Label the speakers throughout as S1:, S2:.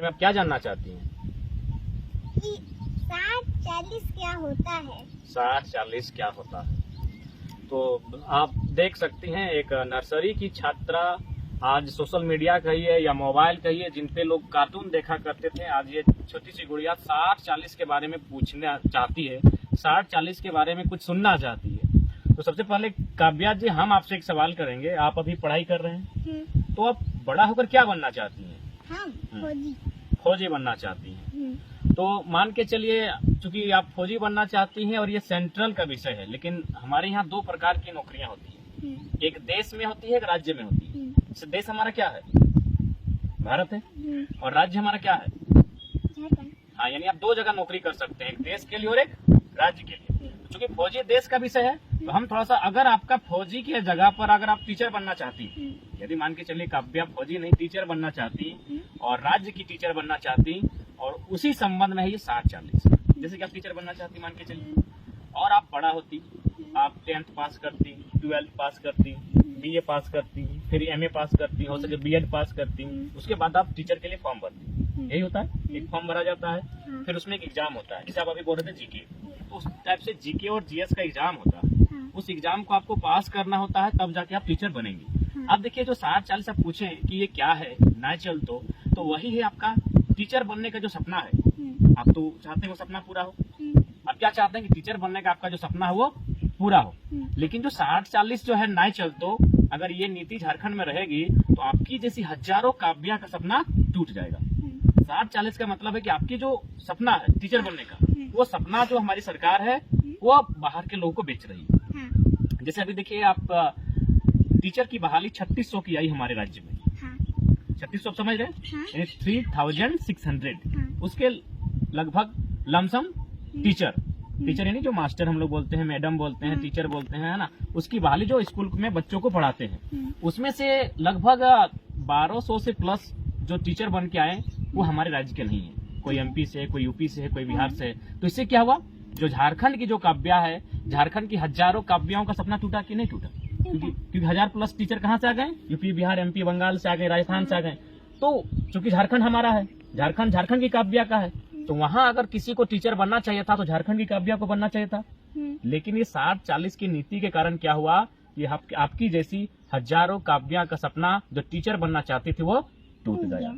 S1: में आप क्या जानना चाहती हैं?
S2: कि 60-40 क्या होता है?
S1: 60-40 क्या होता है? तो आप देख सकती हैं एक नर्सरी की छात्रा आज सोशल मीडिया कहिए या मोबाइल कहिए जिन पे लोग कार्टून देखा करते थे, आज ये छोटी सी गुड़िया 60-40 के बारे में पूछना चाहती है, 60-40 के बारे में कुछ सुनना चाहती है। तो सबसे पहले काव्या जी हम आपसे एक सवाल करेंगे। आप अभी पढ़ाई कर रहे हैं, तो आप बड़ा होकर क्या बनना चाहती हैं?
S2: हम फौजी।
S1: फौजी बनना चाहती हैं। तो मान के चलिए, चूंकि आप फौजी बनना चाहती हैं और ये सेंट्रल का विषय है, लेकिन हमारे यहाँ दो प्रकार की नौकरियां होती हैं, एक देश में होती है, एक राज्य में होती है। जैसे देश हमारा क्या है? भारत है। और राज्य हमारा क्या है?
S2: झारखंड।
S1: हाँ, यानी आप दो जगह नौकरी कर सकते हैं, एक देश के लिए और एक राज्य के लिए। चूंकि फौजी देश का विषय है, तो हम थोड़ा सा, अगर आपका फौजी की जगह पर अगर आप टीचर बनना चाहती हैं, यदि मान के चलिए काव्या फौजी नहीं टीचर बनना चाहती और राज्य की टीचर बनना चाहती, और उसी संबंध में है ये 60-40। जैसे कि आप टीचर बनना चाहती मान के चलिए, और आप बड़ा होती, आप 10th पास करती, 12th पास करती, BA पास करती, फिर MA पास करती, हो सके BEd पास करती, उसके बाद आप टीचर के लिए फॉर्म भरती। यही होता है, एक फॉर्म भरा जाता है, फिर उसमें एक एग्जाम होता है, जिसे आप अभी बोल रहे थे GK। तो उस टाइप से GK और GS का एग्जाम होता है, उस एग्जाम को आपको पास करना होता है, तब जाके आप टीचर बनेंगे। अब देखिए, जो 60-40 आप पूछे कि ये क्या है नेचुरल, तो वही है आपका टीचर बनने का जो सपना है। आप तो चाहते हैं वो सपना पूरा हो। आप क्या चाहते हैं कि टीचर बनने का आपका जो सपना है वो पूरा हो। लेकिन जो 60-40 जो है नेचुरल, तो अगर ये नीति झारखंड में रहेगी तो आपकी जैसी हजारों काव्या का सपना टूट जाएगा। 60-40 का मतलब है कि आपकी जो सपना है टीचर बनने का, वो सपना जो हमारी सरकार है वो बाहर के लोगों को बेच रही है। जैसे अभी देखिए, आप टीचर की बहाली 3600 की आई हमारे राज्य में। 3600 समझ रहे हैं? 3600। उसके लगभग लमसम टीचर यानी जो मास्टर हम लोग बोलते हैं, मैडम बोलते हैं, टीचर बोलते हैं, है ना, उसकी बहाली जो स्कूल में बच्चों को पढ़ाते हैं, उसमें से लगभग 1200 से प्लस जो टीचर बन के आए वो हमारे राज्य के नहीं है। कोई MP से, कोई UP से है, कोई बिहार से है। तो इससे क्या हुआ, जो झारखंड की जो काव्या है, झारखंड की हजारों काव्याओं का सपना टूटा कि नहीं टूटा? क्योंकि 1000+ टीचर कहाँ से आ गए? UP, बिहार, MP, बंगाल से आ गए, राजस्थान से आ गए। तो चूंकि झारखंड हमारा है, झारखंड की काव्या का है, तो वहाँ अगर किसी को टीचर बनना चाहिए था तो झारखंड की काव्या को बनना चाहिए था। लेकिन ये 60-40 की नीति के कारण क्या हुआ कि आपकी जैसी हजारों काव्या का सपना जो टीचर बनना चाहती थी वो टूट गया।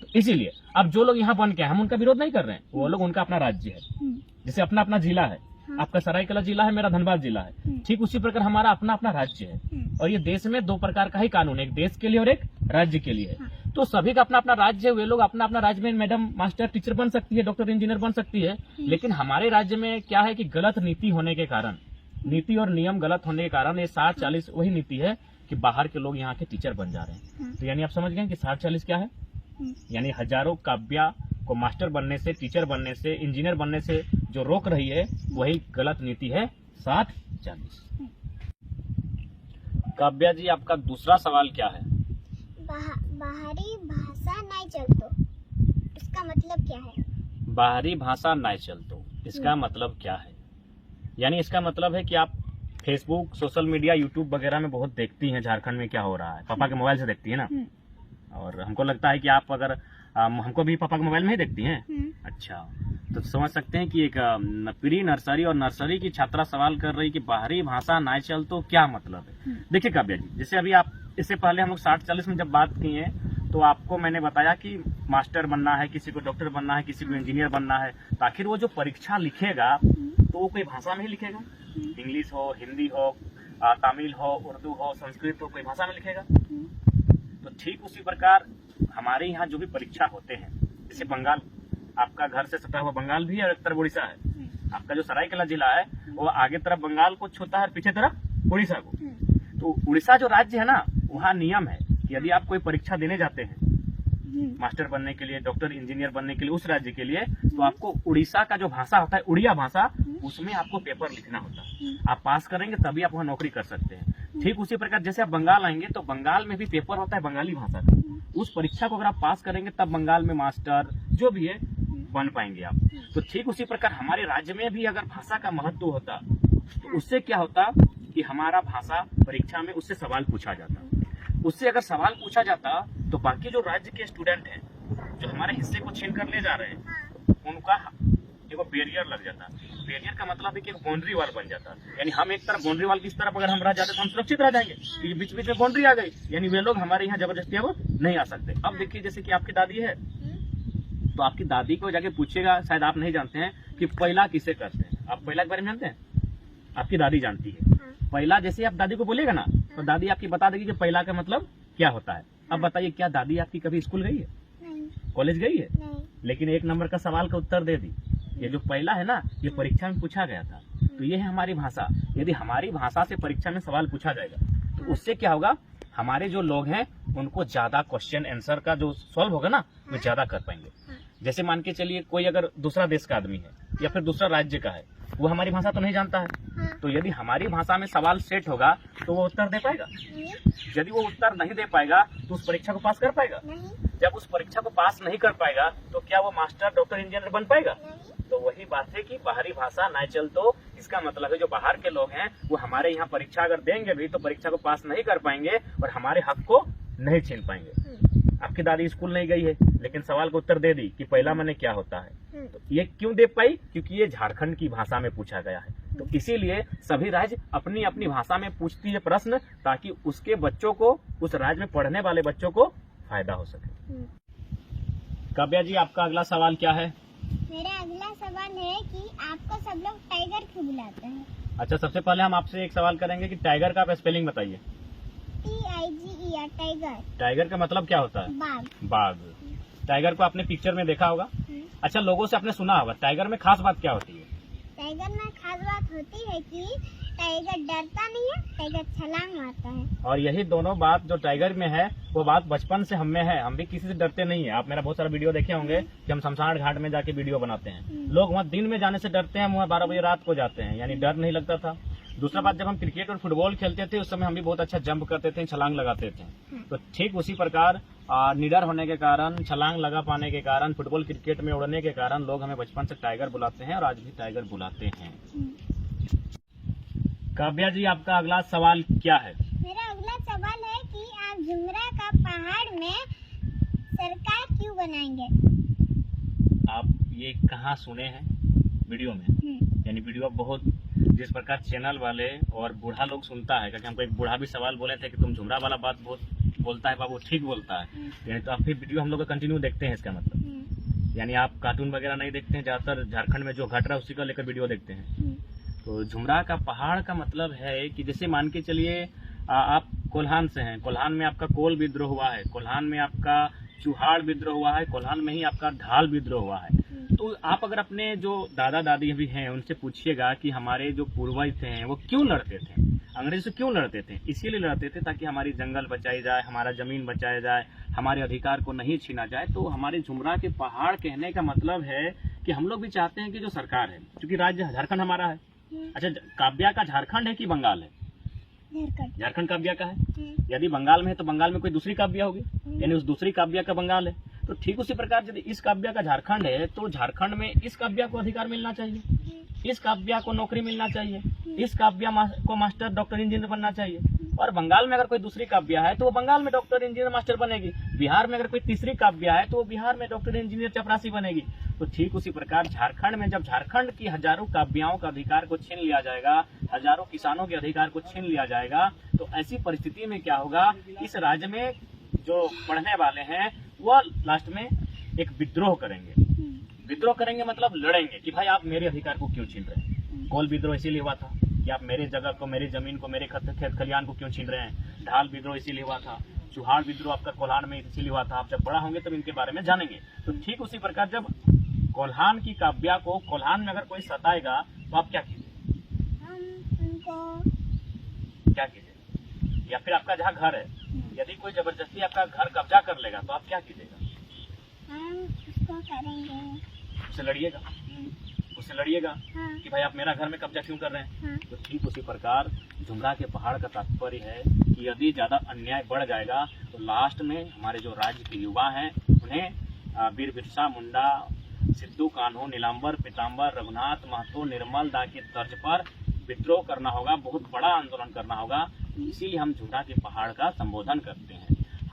S1: तो इसीलिए अब जो लोग यहाँ बन के हम उनका विरोध नहीं कर रहे हैं, वो लोग, उनका अपना राज्य है, जैसे अपना अपना जिला है। आपका सरायकेला जिला है, मेरा धनबाद जिला है, ठीक उसी प्रकार हमारा अपना अपना राज्य है। और ये देश में दो प्रकार का ही कानून है, एक देश के लिए और एक राज्य के लिए है। तो सभी का अपना अपना राज्य है, वे लोग अपना अपना राज्य में मैडम, मास्टर, टीचर बन सकती है, डॉक्टर, इंजीनियर बन सकती है। लेकिन हमारे राज्य में क्या है कि गलत नीति होने के कारण, नीति और नियम गलत होने के कारण ये 60-40 वही नीति है कि बाहर के लोग यहाँ के टीचर बन जा रहे हैं। तो यानी आप समझ गए कि 60-40 क्या है? यानी हजारों काव्या को मास्टर बनने से, टीचर बनने से, इंजीनियर बनने से जो रोक रही है वही गलत नीति है 60-40। काव्या जी, आपका दूसरा सवाल क्या है?
S2: बाहरी भाषा नहीं चलतो, इसका मतलब क्या है?
S1: बाहरी भाषा नहीं चलतो, इसका मतलब क्या है? यानी इसका मतलब है कि आप फेसबुक, सोशल मीडिया, यूट्यूब वगैरह में बहुत देखती हैं झारखंड में क्या हो रहा है। पापा के मोबाइल से देखती है ना? और हमको लगता है कि आप अगर हमको भी पापा के मोबाइल में ही देखती हैं। अच्छा, तो समझ सकते हैं कि एक प्री नर्सरी और नर्सरी की छात्रा सवाल कर रही कि बाहरी भाषा नहीं चल तो क्या मतलब है। देखिए काव्या जी, जैसे अभी आप, इससे पहले हम लोग 60-40 में जब बात की है तो आपको मैंने बताया कि मास्टर बनना है, किसी को डॉक्टर बनना है, किसी को इंजीनियर बनना है, तो आखिर वो जो परीक्षा लिखेगा तो वो कोई भाषा में ही लिखेगा? इंग्लिश हो, हिंदी हो, तमिल हो, उर्दू हो, संस्कृत हो, कोई भाषा में लिखेगा? तो ठीक उसी प्रकार हमारे यहाँ जो भी परीक्षा होते हैं, जैसे बंगाल, आपका घर से सटा हुआ बंगाल भी है और एक तरफ उड़ीसा है। आपका जो सरायकेला जिला है वो आगे तरफ बंगाल को छूता है और पीछे तरफ उड़ीसा को। तो उड़ीसा जो राज्य है ना, वहाँ नियम है कि यदि आप कोई परीक्षा देने जाते हैं मास्टर बनने के लिए, डॉक्टर, इंजीनियर बनने के लिए उस राज्य के लिए, तो आपको उड़ीसा का जो भाषा होता है, उड़िया भाषा, उसमें आपको पेपर लिखना होता है। आप पास करेंगे तभी आप वहाँ नौकरी कर सकते हैं। ठीक उसी प्रकार जैसे आप बंगाल आएंगे तो बंगाल में भी पेपर होता है बंगाली भाषा का। उस परीक्षा को अगर आप पास करेंगे तब बंगाल में मास्टर जो भी है बन पाएंगे आप। तो ठीक उसी प्रकार हमारे राज्य में भी अगर भाषा का महत्व होता तो उससे क्या होता कि हमारा भाषा परीक्षा में उससे सवाल पूछा जाता। उससे अगर सवाल पूछा जाता तो बाकी जो राज्य के स्टूडेंट हैं जो हमारे हिस्से को छीन कर ले जा रहे हैं
S2: हाँ
S1: उनका देखो बैरियर लग जाता। बैरियर का मतलब है कि एक बाउंड्री वाल बन जाता, यानी हम एक तरफ बाउंड्री वाल की तरफ अगर हम रह जाते तो हम सुरक्षित रह जाएंगे, क्योंकि बीच बीच में बाउंड्री आ गई, यानी वे लोग हमारे यहाँ जबरदस्ती अब नहीं आ सकते। अब देखिए जैसे कि आपकी दादी है, तो आपकी दादी को जाके पूछेगा, शायद आप नहीं जानते हैं कि पहला किसे करते हैं। आप पहला के बारे में जानते हैं? आपकी दादी जानती है। पहला जैसे आप दादी को बोलेगा ना, तो दादी आपकी बता देगी कि पहला का मतलब क्या होता है। अब बताइए, क्या दादी आपकी कभी स्कूल गई है,
S2: नहीं
S1: कॉलेज गई है?
S2: नहीं
S1: लेकिन एक नंबर का सवाल का उत्तर दे दी। ये जो पहला है ना, ये परीक्षा में पूछा गया था। तो ये है हमारी भाषा। यदि हमारी भाषा से परीक्षा में सवाल पूछा जाएगा तो उससे क्या होगा, हमारे जो लोग हैं उनको ज्यादा क्वेश्चन आंसर का जो सॉल्व होगा ना, वो ज्यादा कर पाएंगे। जैसे मान के चलिए कोई अगर दूसरा देश का आदमी है या फिर दूसरा राज्य का है, वो हमारी भाषा तो नहीं जानता है, तो यदि हमारी भाषा में सवाल सेट होगा तो वो उत्तर दे पाएगा। यदि वो उत्तर नहीं दे पाएगा तो उस परीक्षा को पास कर पाएगा? जब उस परीक्षा को पास नहीं कर पाएगा तो क्या वो मास्टर, डॉक्टर, इंजीनियर बन पाएगा? तो वही बात है कि बाहरी भाषा नहीं चल, तो इसका मतलब है जो बाहर के लोग हैं वो हमारे यहाँ परीक्षा अगर देंगे भी तो परीक्षा को पास नहीं कर पाएंगे और हमारे हक को नहीं छीन पाएंगे। आपकी दादी स्कूल नहीं गई है लेकिन सवाल का उत्तर दे दी कि पहला माने क्या होता है। तो ये क्यों दे पाई? क्योंकि ये झारखंड की भाषा में पूछा गया है। तो इसीलिए सभी राज्य अपनी अपनी भाषा में पूछती है प्रश्न, ताकि उसके बच्चों को, उस राज्य में पढ़ने वाले बच्चों को फायदा हो सके। काव्या जी, आपका अगला सवाल क्या है?
S2: मेरा अगला सवाल है कि आपको सब लोग टाइगर क्यों बुलाते हैं?
S1: अच्छा, सबसे पहले हम आपसे एक सवाल करेंगे कि टाइगर का आप स्पेलिंग बताइए।
S2: TIGER tiger.
S1: टाइगर का मतलब क्या होता है?
S2: बाघ।
S1: बाघ। टाइगर को आपने पिक्चर में देखा होगा। अच्छा, लोगों से आपने सुना होगा। टाइगर में खास बात क्या होती है?
S2: टाइगर में खास बात होती है कि टाइगर डरता नहीं है, टाइगर छलांग मारता है।
S1: और यही दोनों बात जो टाइगर में है वो बात बचपन से हम में है। हम भी किसी से डरते नहीं है। आप मेरा बहुत सारा वीडियो देखे होंगे कि हम शमशान घाट में जाके वीडियो बनाते हैं। लोग वहाँ दिन में जाने से डरते हैं, वहाँ 12 बजे रात को जाते हैं, यानी डर नहीं लगता था। दूसरा बात, जब हम क्रिकेट और फुटबॉल खेलते थे उस समय हम भी बहुत अच्छा जंप करते थे, छलांग लगाते थे। तो ठीक उसी प्रकार निडर होने के कारण, छलांग लगा पाने के कारण, फुटबॉल क्रिकेट में उड़ने के कारण लोग हमें बचपन से टाइगर बुलाते हैं और आज भी टाइगर बुलाते हैं। काव्या जी, आपका अगला सवाल क्या है?
S2: मेरा अगला सवाल है कि आप झुमरा का पहाड़ में सरकार क्यों बनाएंगे?
S1: आप ये कहाँ सुने हैं? वीडियो में। यानी वीडियो बहुत, जिस प्रकार चैनल वाले और बूढ़ा लोग सुनता है, क्योंकि हमको एक बूढ़ा भी सवाल बोले थे कि तुम झुमरा वाला बात बहुत बोलता है बाबू, ठीक बोलता है। यानी तो आप फिर वीडियो हम लोग का कंटिन्यू देखते हैं, इसका मतलब यानी आप कार्टून वगैरह नहीं देखते हैं, ज्यादातर झारखंड में जो घट रहा है उसी को लेकर वीडियो देखते हैं। तो झुमरा का पहाड़ का मतलब है कि जैसे मान के चलिए आप कोल्हान से हैं, कोल्हान में आपका कोल विद्रोह हुआ है, कोल्हान में आपका चुहाड़ विद्रोह हुआ है, कोल्हान में ही आपका ढाल विद्रोह हुआ है। तो आप अगर अपने जो दादा दादी भी हैं उनसे पूछिएगा कि हमारे जो पूर्वज थे वो क्यों लड़ते थे, अंग्रेज से क्यों लड़ते थे? इसीलिए लड़ते थे ताकि हमारी जंगल बचाई जाए, हमारा जमीन बचाया जाए, हमारे अधिकार को नहीं छीना जाए। तो हमारे झुमरा के पहाड़ कहने का मतलब है कि हम लोग भी चाहते हैं कि जो सरकार है, क्योंकि राज्य झारखंड हमारा है। अच्छा, काव्या का झारखंड है कि बंगाल है? झारखंड काव्या का है। यदि बंगाल में है तो बंगाल में कोई दूसरी काव्या होगी, यानी उस दूसरी काव्या का बंगाल है। तो ठीक उसी प्रकार यदि इस काव्या का झारखंड है तो झारखंड में इस काव्या को अधिकार मिलना चाहिए, इस काव्या को नौकरी मिलना चाहिए, इस काव्या को मास्टर, डॉक्टर, इंजीनियर बनना चाहिए। और बंगाल में अगर कोई दूसरी काव्या है तो वो बंगाल में डॉक्टर, इंजीनियर, मास्टर बनेगी। बिहार में अगर कोई तीसरी काव्या है तो वो बिहार में डॉक्टर, इंजीनियर, चपरासी बनेगी। तो ठीक उसी प्रकार झारखंड में जब झारखंड की हजारों काव्याओं का अधिकार को छीन लिया जाएगा, हजारों किसानों के अधिकार को छीन लिया जाएगा, तो ऐसी परिस्थिति में क्या होगा, इस राज्य में जो पढ़ने वाले हैं वह लास्ट में एक विद्रोह करेंगे। विद्रोह करेंगे मतलब लड़ेंगे कि भाई आप मेरे अधिकार को क्यों छीन रहे हैं। कोल विद्रोह इसीलिए हुआ था कि आप मेरे जगह को, मेरी जमीन को, मेरे खेत खलियान को क्यों छीन रहे हैं। ढाल विद्रोह इसीलिए हुआ था। चुहाड़ विद्रोह आपका कोल्हान में इसीलिए हुआ था। आप जब बड़ा होंगे तब इनके बारे में जानेंगे। तो ठीक उसी प्रकार जब कोल्हान की काव्या को कोल्हान में अगर कोई सताएगा तो आप क्या कीजिए?
S2: हम उनको
S1: क्या कीजिए? या फिर आपका जहाँ घर है, यदि कोई जबरदस्ती आपका घर कब्जा कर लेगा तो आप क्या कीजिएगा?
S2: हम उसको करेंगे,
S1: उससे लड़िएगा, उससे लड़िएगा
S2: हाँ।
S1: कि भाई आप मेरा घर में कब्जा क्यों कर रहे हैं।
S2: हाँ।
S1: तो ठीक उसी प्रकार झुमरा के पहाड़ का तात्पर्य है कि यदि ज्यादा अन्याय बढ़ जाएगा तो लास्ट में हमारे जो राज्य के युवा हैं उन्हें वीर बिरसा मुंडा, सिद्धू कान्हू, नीलांबर पीताम्बर, रघुनाथ महतो, निर्मल दा की तर्ज पर विद्रोह करना होगा, बहुत बड़ा आंदोलन करना होगा। इसीलिए हम झुमरा के पहाड़ का संबोधन करते हैं।